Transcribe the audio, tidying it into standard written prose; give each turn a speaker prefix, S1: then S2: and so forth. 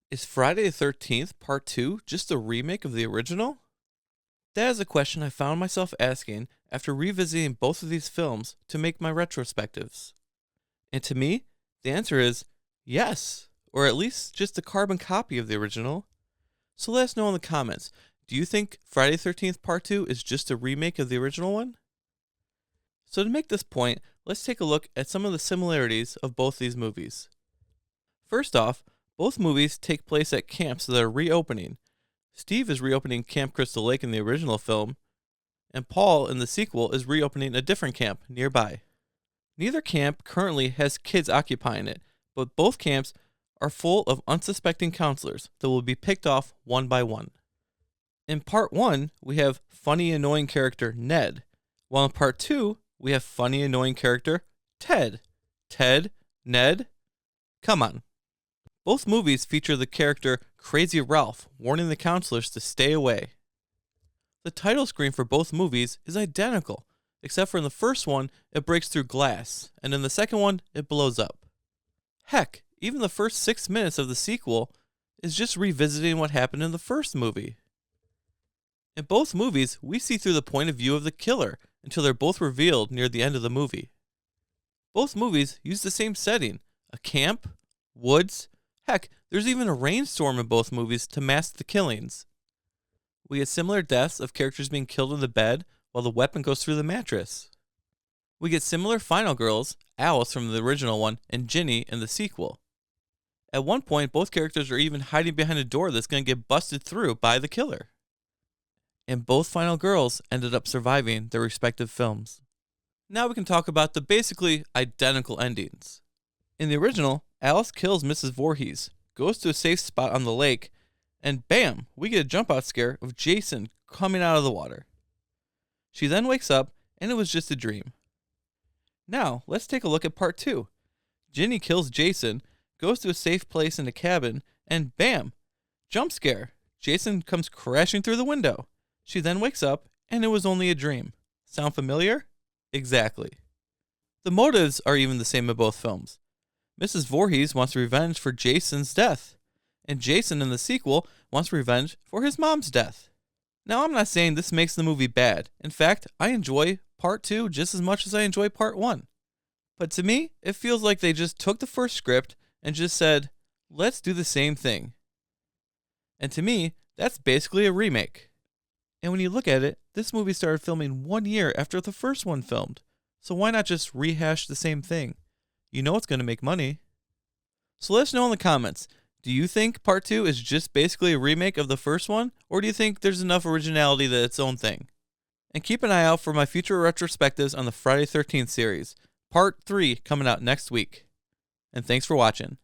S1: Is Friday the 13th Part 2 just a remake of the original? That is a question I found myself asking after revisiting both of these films to make my retrospectives. And to me, the answer is yes, or at least just a carbon copy of the original. So let us know in the comments, do you think Friday the 13th Part 2 is just a remake of the original one? So to make this point, let's take a look at some of the similarities of both these movies. First off, both movies take place at camps that are reopening. Steve is reopening Camp Crystal Lake in the original film, and Paul in the sequel is reopening a different camp nearby. Neither camp currently has kids occupying it, but both camps are full of unsuspecting counselors that will be picked off one by one. In Part 1, we have funny, annoying character Ned, while in Part 2, we have funny, annoying character Ted. Ted? Ned? Come on. Both movies feature the character Crazy Ralph warning the counselors to stay away. The title screen for both movies is identical, except for in the first one it breaks through glass, and in the second one it blows up. Heck, even the first 6 minutes of the sequel is just revisiting what happened in the first movie. In both movies, we see through the point of view of the killer until they're both revealed near the end of the movie. Both movies use the same setting, a camp, woods. Heck, there's even a rainstorm in both movies to mask the killings. We get similar deaths of characters being killed in the bed while the weapon goes through the mattress. We get similar final girls, Alice from the original one and Ginny in the sequel. At one point, both characters are even hiding behind a door that's going to get busted through by the killer. And both final girls ended up surviving their respective films. Now we can talk about the basically identical endings. In the original, Alice kills Mrs. Voorhees, goes to a safe spot on the lake, and bam, we get a jump out scare of Jason coming out of the water. She then wakes up, and it was just a dream. Now, let's take a look at Part 2. Ginny kills Jason, goes to a safe place in a cabin, and bam, jump scare. Jason comes crashing through the window. She then wakes up, and it was only a dream. Sound familiar? Exactly. The motives are even the same in both films. Mrs. Voorhees wants revenge for Jason's death, and Jason in the sequel wants revenge for his mom's death. Now, I'm not saying this makes the movie bad. In fact, I enjoy Part 2 just as much as I enjoy Part 1. But to me, it feels like they just took the first script and just said, let's do the same thing. And to me, that's basically a remake. And when you look at it, this movie started filming 1 year after the first one filmed. So why not just rehash the same thing? You know it's going to make money. So let us know in the comments. Do you think Part 2 is just basically a remake of the first one? Or do you think there's enough originality that it's its own thing? And keep an eye out for my future retrospectives on the Friday 13th series. Part 3 coming out next week. And thanks for watching.